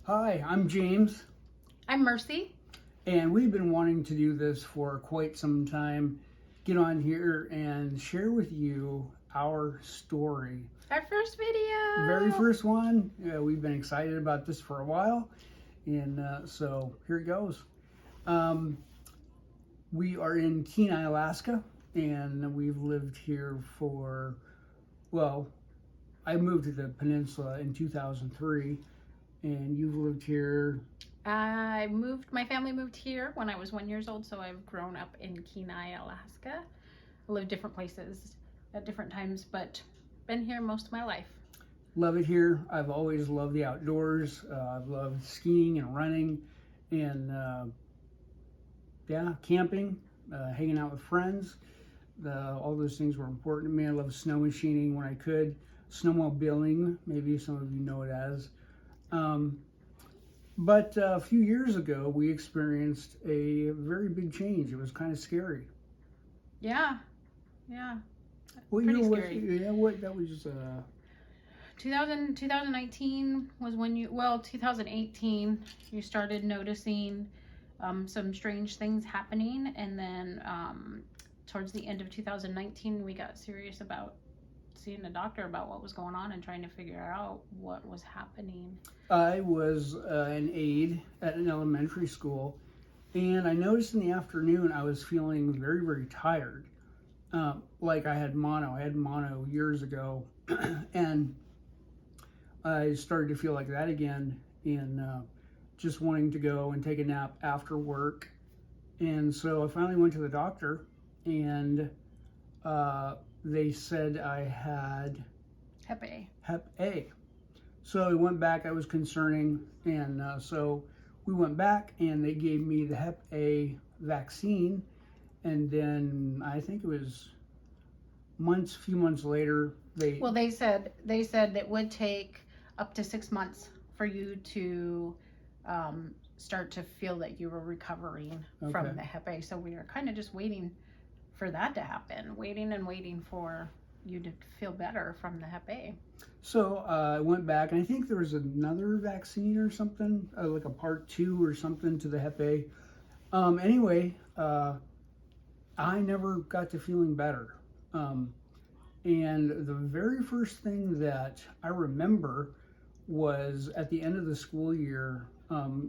Hi, I'm James, I'm Mercy. and we've been wanting to do this for quite some time. Get on here and share with you our story. Our first video. Very first one. We've been excited about this for a while, and so here it goes. We are in Kenai, Alaska, and we've lived here for, well, I moved to the peninsula in 2003, and you've lived here. My family moved here when I was 1 year old, so I've grown up in Kenai, Alaska. I lived different places at different times, but been here most of my life. Love it here. I've always loved the outdoors. I've loved skiing and running and camping, hanging out with friends. All those things were important to me. I love snow machining when I could. Snowmobiling, maybe some of you know it as. But a few years ago, we experienced a very big change. It was kind of scary. Yeah. Pretty scary. That was... 2019 was when 2018, you started noticing some strange things happening. And then towards the end of 2019, we got serious about seeing a doctor about what was going on and trying to figure out what was happening. I was an aide at an elementary school, and I noticed in the afternoon I was feeling very, very tired. Like I had mono. I had mono years ago, and I started to feel like that again, and just wanting to go and take a nap after work. And so I finally went to the doctor, and they said I had Hep A. Hep A. So I went back. I was concerning, and so we went back, and they gave me the Hep A vaccine, and then I think it was a few months later, they said it would take up to 6 months for you to start to feel that you were recovering from the Hep A. So we were kind of just waiting for that to happen, waiting for you to feel better from the Hep A. So I went back, and I think there was another vaccine or something, like a part 2 or something to the Hep A. Anyway, I never got to feeling better. And the very first thing that I remember was at the end of the school year,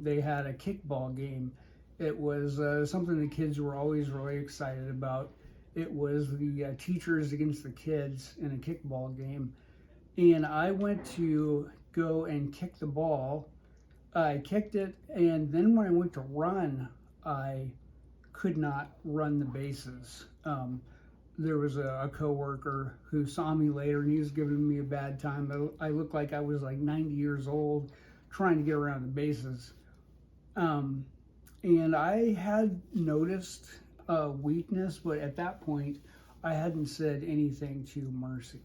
they had a kickball game. It was something the kids were always really excited about. It was the teachers against the kids in a kickball game. And I went to go and kick the ball. I kicked it, and then when I went to run, I could not run the bases. There was a coworker who saw me later, and he was giving me a bad time. I looked like I was like 90 years old trying to get around the bases. And I had noticed weakness, but at that point, I hadn't said anything to Mercy.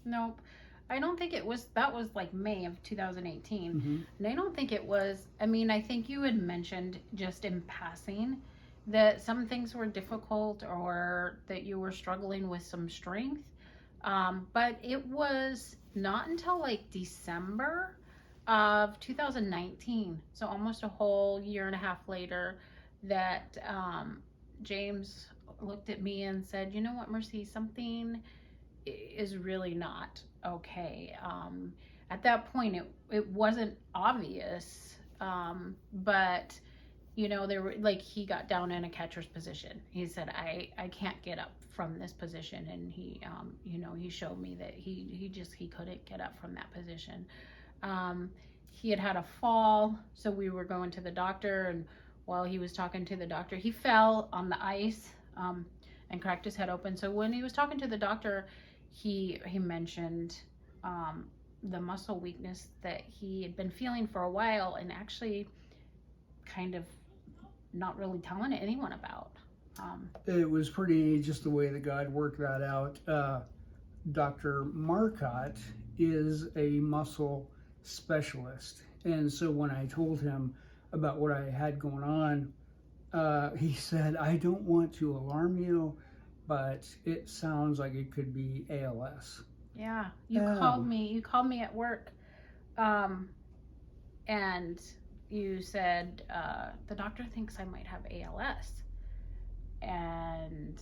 Nope. I don't think it was, that was like May of 2018. Mm-hmm. And I don't think it was, I think you had mentioned just in passing that some things were difficult or that you were struggling with some strength. But it was not until like December of 2019, so almost a whole year and a half later, that James looked at me and said, "You know what, Mercy, something is really not okay." At that point, it wasn't obvious, but there were, like, he got down in a catcher's position. He said, I can't get up from this position, and he he showed me that he couldn't get up from that position. He had a fall, so we were going to the doctor, and while he was talking to the doctor, he fell on the ice and cracked his head open. So when he was talking to the doctor, he mentioned the muscle weakness that he had been feeling for a while, and actually kind of not really telling anyone about. It was pretty just the way that God worked that out. Dr. Marcotte is a muscle specialist, and so when I told him about what I had going on, he said, "I don't want to alarm you, but it sounds like it could be ALS." Yeah, you called me at work, and you said, the doctor thinks I might have ALS. And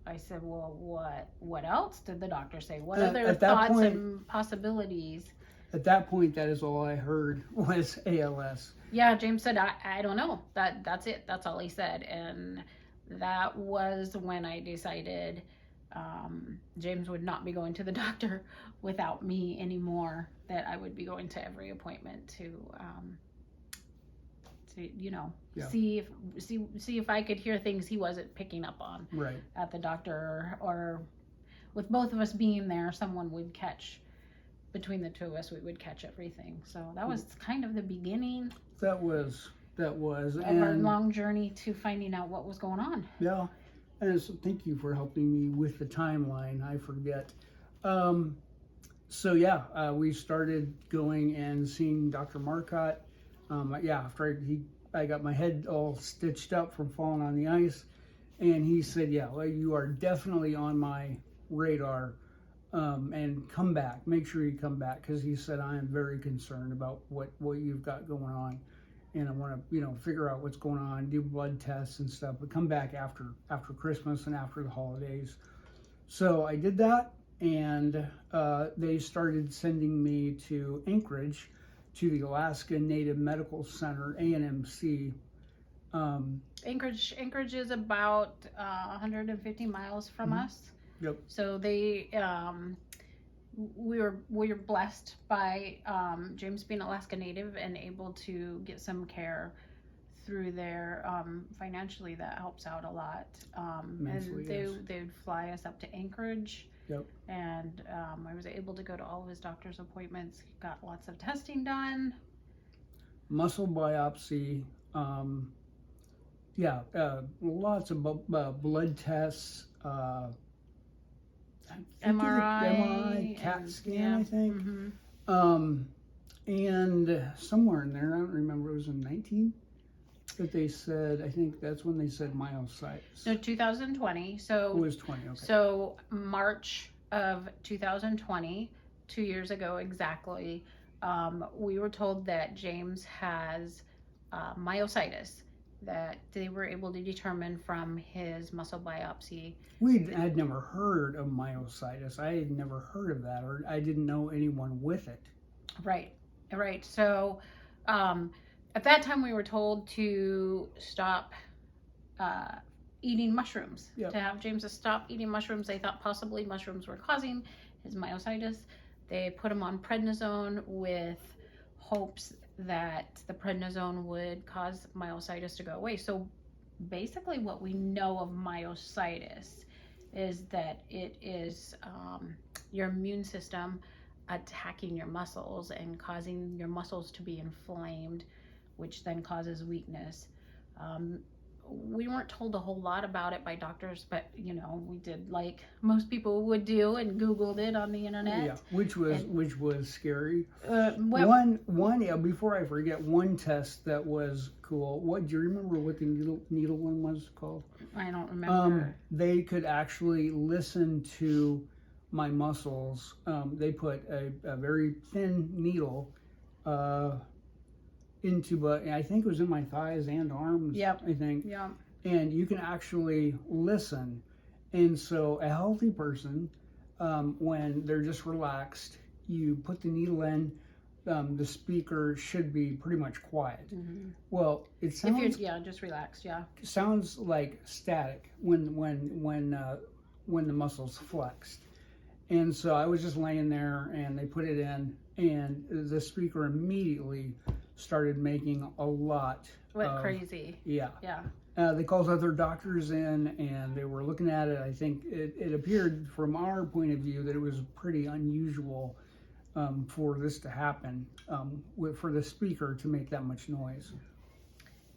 I said, well, what else did the doctor say? What other thoughts and possibilities? At that point, that is all I heard was ALS. Yeah, James said, I don't know. That's it. That's all he said. And that was when I decided James would not be going to the doctor without me anymore, that I would be going to every appointment to see if I could hear things he wasn't picking up on right at the doctor, or with both of us being there, someone would catch. Between the two of us, we would catch everything. So that was kind of the beginning. That was of our long journey to finding out what was going on. Yeah, and so thank you for helping me with the timeline. I forget. We started going and seeing Dr. Marcotte. After I got my head all stitched up from falling on the ice, and he said, you are definitely on my radar. And come back, make sure you come back, because he said, I am very concerned about what you've got going on, and I want to figure out what's going on, do blood tests and stuff, but come back after Christmas and after the holidays. So I did that, and they started sending me to Anchorage, to the Alaska Native Medical Center, ANMC. Anchorage is about 150 miles from us. Yep. So they, we were blessed by James being Alaska Native and able to get some care through there. Financially, that helps out a lot. And they would fly us up to Anchorage. Yep. And I was able to go to all of his doctor's appointments. Got lots of testing done. Muscle biopsy. Lots of blood tests. MRI, CAT scan, I think. Mm-hmm. And somewhere in there, I don't remember, it was in 19 that they said, I think that's when they said myositis. No, 2020. So it was 20, okay. So March of 2020, 2 years ago exactly, we were told that James has myositis, that they were able to determine from his muscle biopsy. We had never heard of myositis. I had never heard of that, or I didn't know anyone with it. Right. So at that time we were told to stop eating mushrooms, to have James stop eating mushrooms. They thought possibly mushrooms were causing his myositis. They put him on prednisone with hopes that the prednisone would cause myositis to go away. So basically what we know of myositis is that it is your immune system attacking your muscles and causing your muscles to be inflamed, which then causes weakness. We weren't told a whole lot about it by doctors, but we did like most people would do and Googled it on the internet. Yeah, which was scary. Before I forget, one test that was cool. What do you remember? What the needle one was called? I don't remember. They could actually listen to my muscles. They put a very thin needle into, I think it was in my thighs and arms. Yep. I think. Yeah. And you can actually listen. And so a healthy person, when they're just relaxed, you put the needle in, the speaker should be pretty much quiet. Mm-hmm. Well, it sounds just relaxed. Yeah. Sounds like static when the muscles flexed. And so I was just laying there, and they put it in, and the speaker immediately started making a lot. Went crazy. Yeah. Yeah. They called other doctors in, and they were looking at it. I think it appeared from our point of view that it was pretty unusual for this to happen, for the speaker to make that much noise.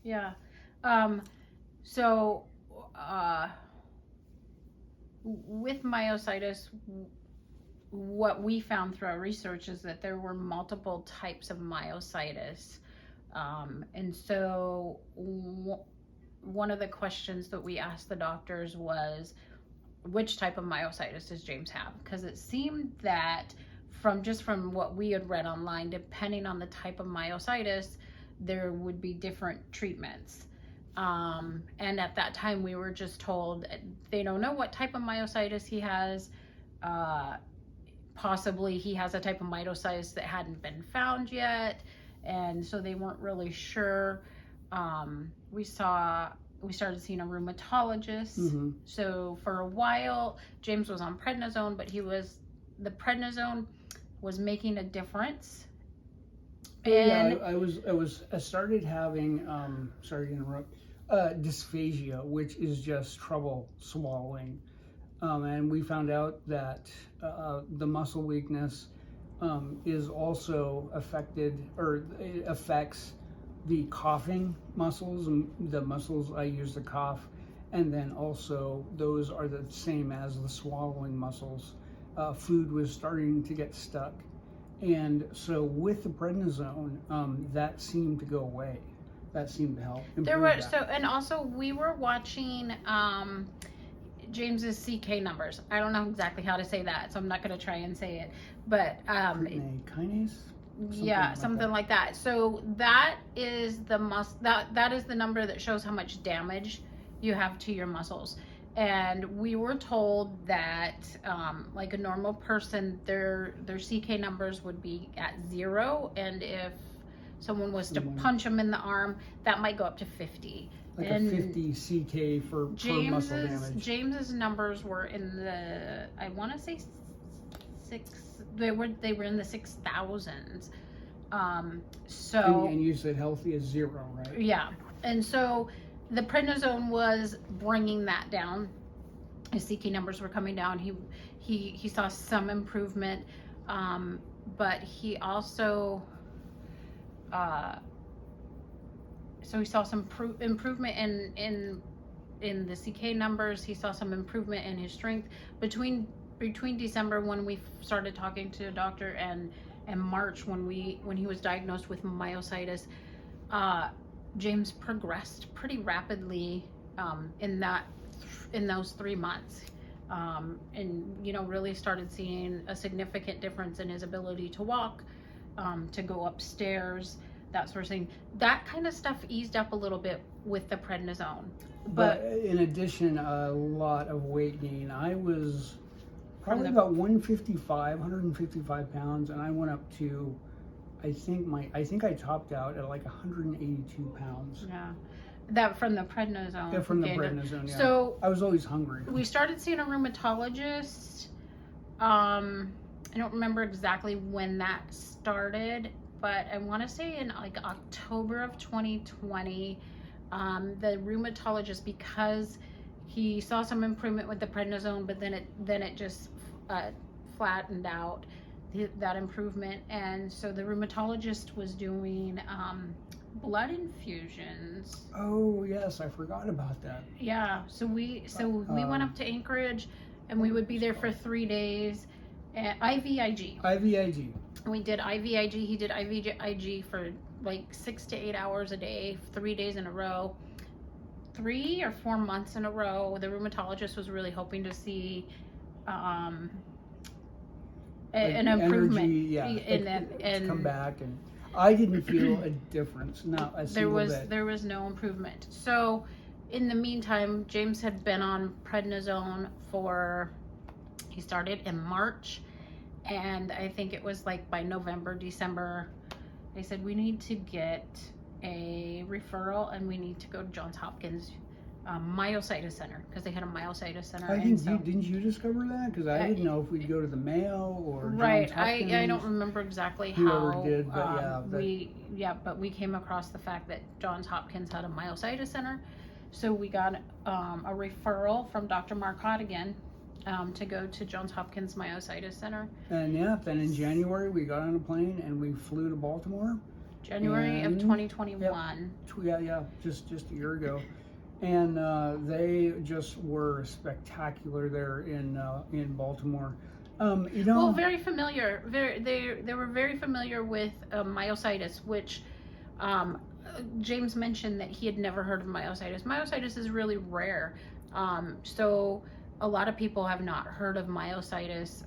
Yeah. With myositis, what we found through our research is that there were multiple types of myositis. And so one of the questions that we asked the doctors was, which type of myositis does James have? Because it seemed that from what we had read online, depending on the type of myositis, there would be different treatments. And at that time, we were just told they don't know what type of myositis he has. Possibly he has a type of myositis that hadn't been found yet, and so they weren't really sure. We started seeing a rheumatologist. Mm-hmm. So for a while, James was on prednisone, but the prednisone was making a difference. And I started having, sorry to interrupt, dysphagia, which is just trouble swallowing. And we found out that the muscle weakness is also affected, or it affects the coughing muscles, and the muscles I use to cough, and then also those are the same as the swallowing muscles. Food was starting to get stuck, and so with the prednisone, that seemed to go away. That seemed to help. There were and also we were watching James's CK numbers. I don't know exactly how to say that, so I'm not going to try and say it, but kinase. Something like that. So that is that is the number that shows how much damage you have to your muscles. And we were told that like a normal person, their CK numbers would be at 0, and if someone was to punch them in the arm, that might go up to 50. Like a 50 CK per muscle damage. James's numbers were in the, I want to say 6. They were in the 6,000s. So and you said healthy is 0, right? Yeah, and so the prednisone was bringing that down. His CK numbers were coming down. He saw some improvement, but he also so he saw some improvement in the CK numbers. He saw some improvement in his strength between December, when we started talking to a doctor, and March, when he was diagnosed with myositis. James progressed pretty rapidly in those 3 months, and really started seeing a significant difference in his ability to walk, to go upstairs, that sort of thing. That kind of stuff eased up a little bit with the prednisone. But in addition, a lot of weight gain. I was probably about 155 pounds, and I went up to, I think I topped out at like 182 pounds. Yeah, that from the prednisone. Yeah, from the prednisone. Yeah. So I was always hungry. We started seeing a rheumatologist. I don't remember exactly when that started, but I want to say in like October of 2020. The rheumatologist, because he saw some improvement with the prednisone, but then it just flattened out that improvement, and so the rheumatologist was doing blood infusions. Oh yes, I forgot about that. Yeah, so we went up to Anchorage, and we would be there for 3 days. IVIG. We did IVIG. He did IVIG for like 6 to 8 hours a day, 3 days in a row, 3 or 4 months in a row. The rheumatologist was really hoping to see an improvement. Energy, and come back, and I didn't feel a difference. Not a single bit. There was no improvement. So in the meantime, James had been on prednisone he started in March, and I think it was like by November, December, they said we need to get a referral, and we need to go to Johns Hopkins Myositis Center, because they had a Myositis Center. I think didn't you discover that? Because I didn't know if we'd go to the Mayo or right. Johns Hopkins. I don't remember exactly Whoever how. Did, but we came across the fact that Johns Hopkins had a Myositis Center, so we got a referral from Dr. Marcotte again. To go to Johns Hopkins Myositis Center. And then in January we got on a plane and we flew to Baltimore. January of 2021. Yep, yeah, just a year ago. And they just were spectacular there in Baltimore. Well, very familiar. They were very familiar with myositis, which James mentioned that he had never heard of myositis. Myositis is really rare, so a lot of people have not heard of myositis,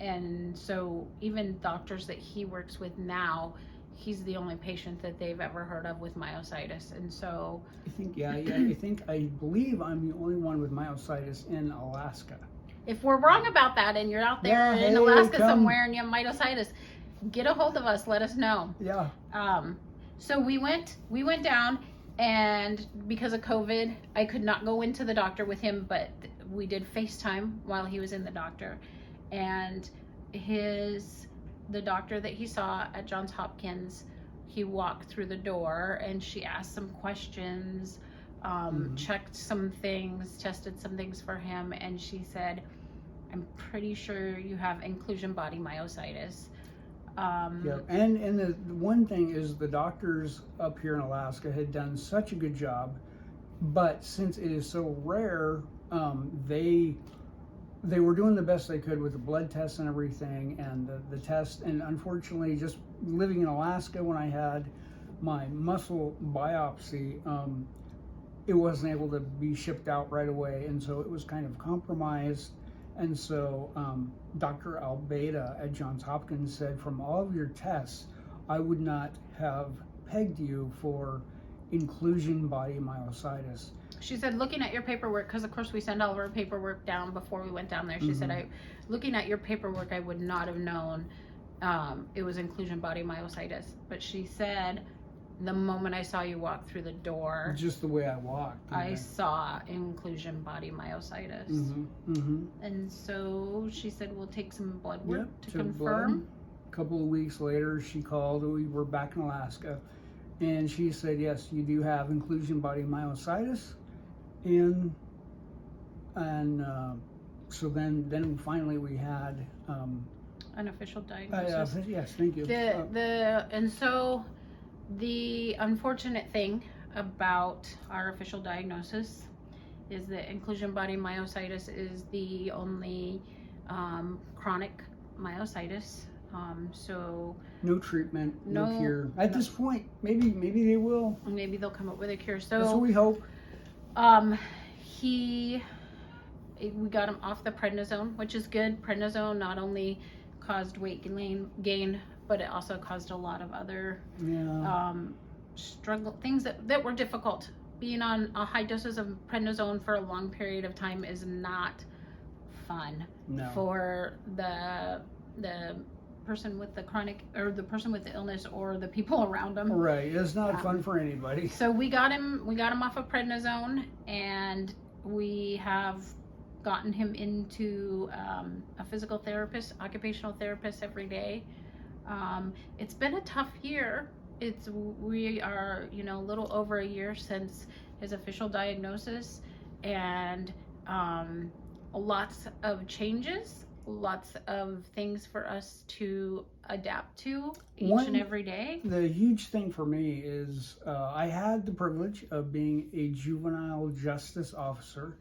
And so even doctors that he works with now, he's the only patient that they've ever heard of with myositis. And so I believe I'm the only one with myositis in Alaska. if we're wrong about that and you're out there Yeah, in hey, Alaska come. somewhere and you have myositis, get a hold of us, let us know. Yeah. So we went down, and because of COVID, I could not go into the doctor with him, but we did FaceTime while he was in the doctor. And the doctor that he saw at Johns Hopkins, he walked through the door and she asked some questions, checked some things, tested some things for him, and she said, I'm pretty sure you have inclusion body myositis. Yeah, and the one thing is the doctors up here in Alaska had done such a good job, but since it is so rare, they were doing the best they could with the blood tests and everything, and the test. And unfortunately, just living in Alaska, when I had my muscle biopsy, it wasn't able to be shipped out right away, and so it was kind of compromised. And so Dr. Albeda at Johns Hopkins said, from all of your tests, I would not have pegged you for inclusion body myositis. She said, looking at your paperwork, because of course we send all of our paperwork down before we went down there. She said, looking at your paperwork, I would not have known it was inclusion body myositis. But she said, the moment I saw you walk through the door, just the way I walked, I saw inclusion body myositis. And so she said, we'll take some blood work to confirm. A couple of weeks later, she called. We were back in Alaska, and she said, yes, you do have inclusion body myositis. And so then finally we had an official diagnosis. Yes, thank you. And so the unfortunate thing about our official diagnosis is that inclusion body myositis is the only chronic myositis. So no treatment, no cure. At this point, maybe they will. Maybe they'll come up with a cure. So that's what we hope. We got him off the prednisone, which is good. Prednisone not only caused weight gain, but it also caused a lot of other things that were difficult. Being on high doses of prednisone for a long period of time is not fun for the person with the chronic, or the person with the illness, or the people around them. Right, it's not fun for anybody. So we got him off of prednisone, and we have gotten him into a physical therapist, occupational therapist every day. It's been a tough year. We are a little over a year since his official diagnosis, and lots of changes, lots of things for us to adapt to each and every day. The huge thing for me is I had the privilege of being a juvenile justice officer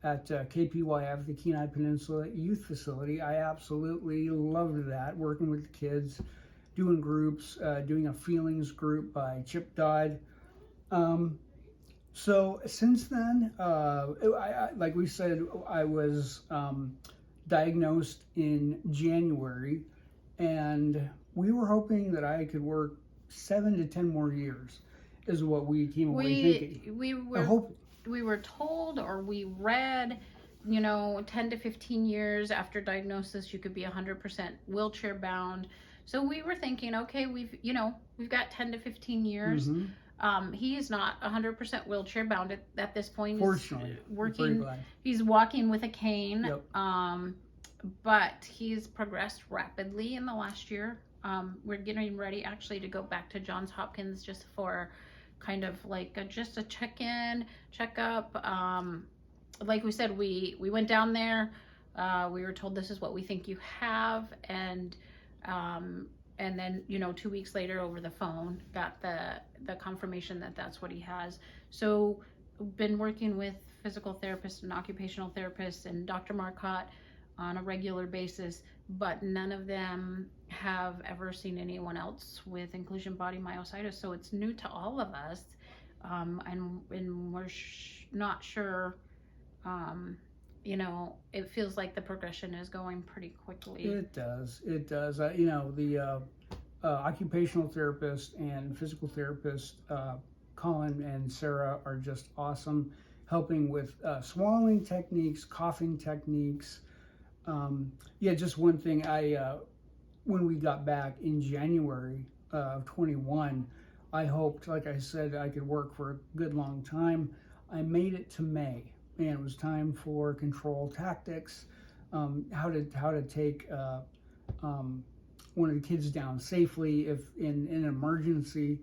at KPYF, the Kenai Peninsula Youth Facility. I absolutely loved that, working with the kids, doing groups, doing a feelings group by Chip Dodd. So since then, like we said, I was diagnosed in January, and we were hoping that I could work 7 to 10 more years, is what we came away thinking. We were told, or we read, 10 to 15 years after diagnosis, you could be 100% wheelchair bound. So we were thinking, okay, we've got 10 to 15 years. He is not 100% wheelchair bound at this point. Fortunately, he's walking with a cane. Yep. But he's progressed rapidly in the last year. We're getting ready actually to go back to Johns Hopkins just for kind of like just a checkup. Like we said, we went down there. We were told this is what we think you have, and then 2 weeks later over the phone got the confirmation that that's what he has. So been working with physical therapists and occupational therapists and Dr. Marcotte on a regular basis, but none of them have ever seen anyone else with inclusion body myositis. So it's new to all of us, and we're not sure it feels like the progression is going pretty quickly. It does. It does. The occupational therapist and physical therapist, Colin and Sarah, are just awesome, helping with swallowing techniques, coughing techniques. Just one thing. When we got back in January of 21, I hoped, like I said, I could work for a good long time. I made it to May, and it was time for control tactics, how to take one of the kids down safely if in an emergency.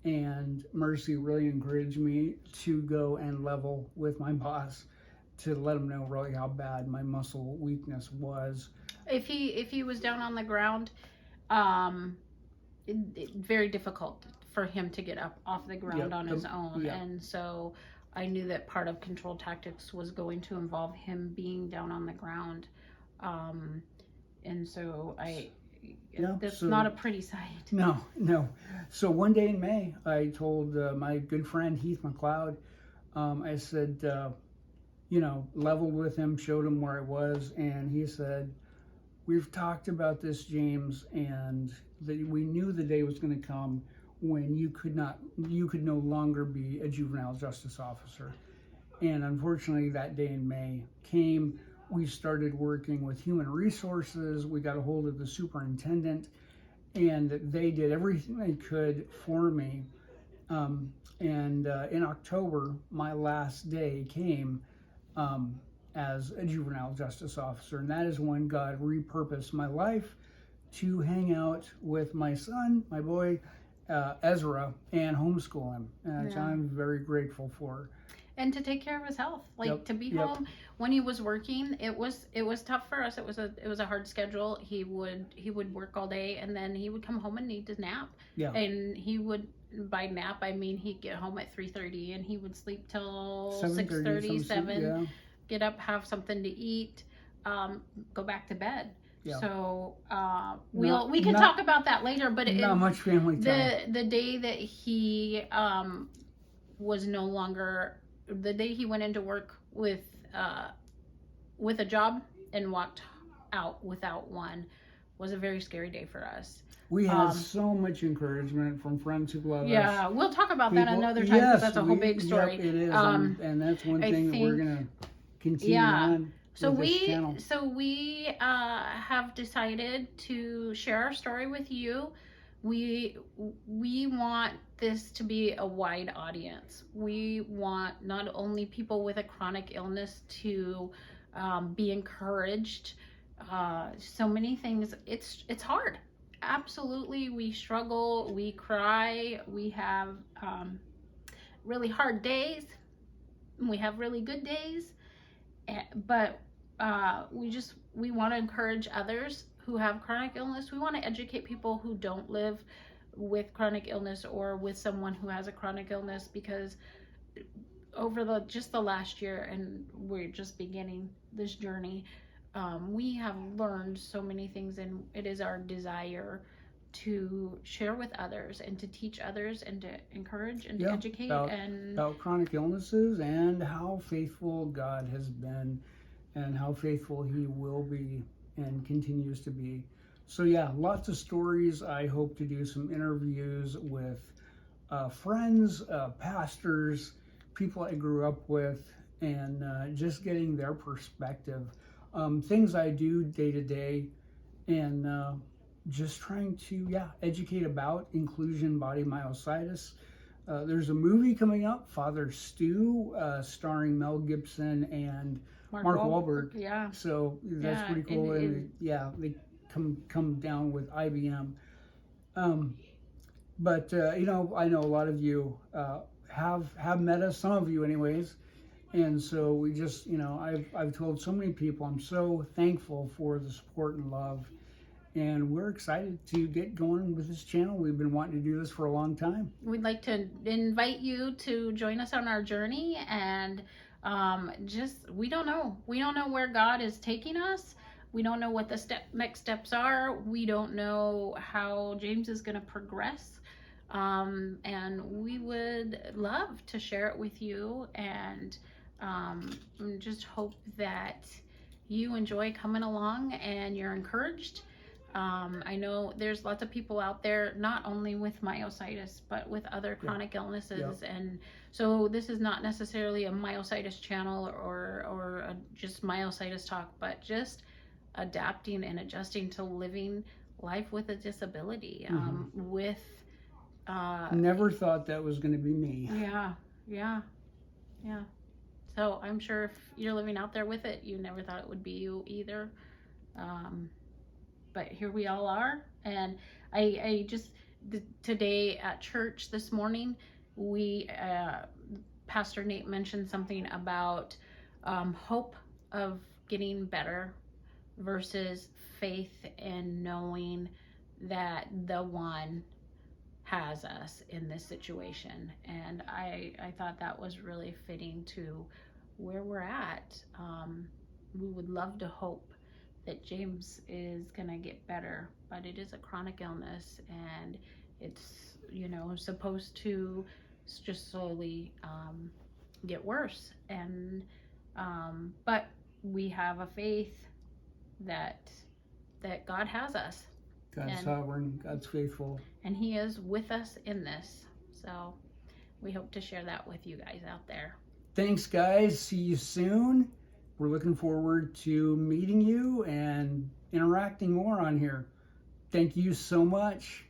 And Mercy really encouraged me to go and level with my boss to let him know really how bad my muscle weakness was. If he was down on the ground, very difficult for him to get up off the ground on his own. And so I knew that part of control tactics was going to involve him being down on the ground. And so that's not a pretty sight. No. So one day in May, I told my good friend Heath McLeod, I said, leveled with him, showed him where I was, and he said, "We've talked about this, James, and we knew the day was going to come when you could no longer be a juvenile justice officer." And unfortunately, that day in May came. We started working with human resources. We got a hold of the superintendent, and they did everything they could for me. In October, my last day came as a juvenile justice officer, and that is when God repurposed my life to hang out with my son, my boy, Ezra, and homeschool him, which I'm very grateful for. And to take care of his health, to be home when he was working, it was tough for us. It was a hard schedule. He would work all day, and then he would come home and need to nap. And he would, by nap I mean he'd get home at 3:30, and he would sleep till 6:30, 7. Get up, have something to eat, go back to bed. So we can talk about that later. But not much family time. The day that he was no longer. The day he went into work with a job and walked out without one was a very scary day for us. We had so much encouragement from friends who love us. Yeah, we'll talk about that another time, because that's a whole big story. Yep, it is, and that's one thing that we're gonna continue on. So we have decided to share our story with you. We want this to be a wide audience. We want not only people with a chronic illness to be encouraged. So many things. It's hard. Absolutely, we struggle. We cry. We have really hard days. We have really good days. But we want to encourage others who have chronic illness. We want to educate people who don't live with chronic illness or with someone who has a chronic illness, because over the last year, and we're just beginning this journey, we have learned so many things, and it is our desire to share with others and to teach others and to encourage and to educate about chronic illnesses and how faithful God has been and how faithful he will be and continues to be. So lots of stories. I hope to do some interviews with friends, pastors, people I grew up with, and just getting their perspective. Things I do day to day, and just trying to educate about inclusion, body myositis. There's a movie coming up, Father Stu, starring Mel Gibson and Mark Wahlberg. Yeah. So that's pretty cool. They come down with IBM. But I know a lot of you have met us, some of you anyways. And so we just, I've told so many people, I'm so thankful for the support and love. And we're excited to get going with this channel. We've been wanting to do this for a long time. We'd like to invite you to join us on our journey, and we don't know where God is taking us. We don't know what the next steps are. We don't know how James is going to progress. And we would love to share it with you and Just hope that you enjoy coming along and you're encouraged. I know there's lots of people out there, not only with myositis, but with other chronic illnesses. And so this is not necessarily a myositis channel or just myositis talk, but just adapting and adjusting to living life with a disability. Never thought that was going to be me. Yeah. So I'm sure if you're living out there with it, you never thought it would be you either. But here we all are. And I just, today at church this morning, Pastor Nate mentioned something about hope of getting better versus faith in knowing that the one has us in this situation. And I thought that was really fitting to where we're at. We would love to hope that James is gonna get better, but it is a chronic illness, and it's, you know, supposed to just slowly get worse. And but we have a faith that God has us. God's sovereign, God's faithful. And He is with us in this. So we hope to share that with you guys out there. Thanks, guys. See you soon. We're looking forward to meeting you and interacting more on here. Thank you so much.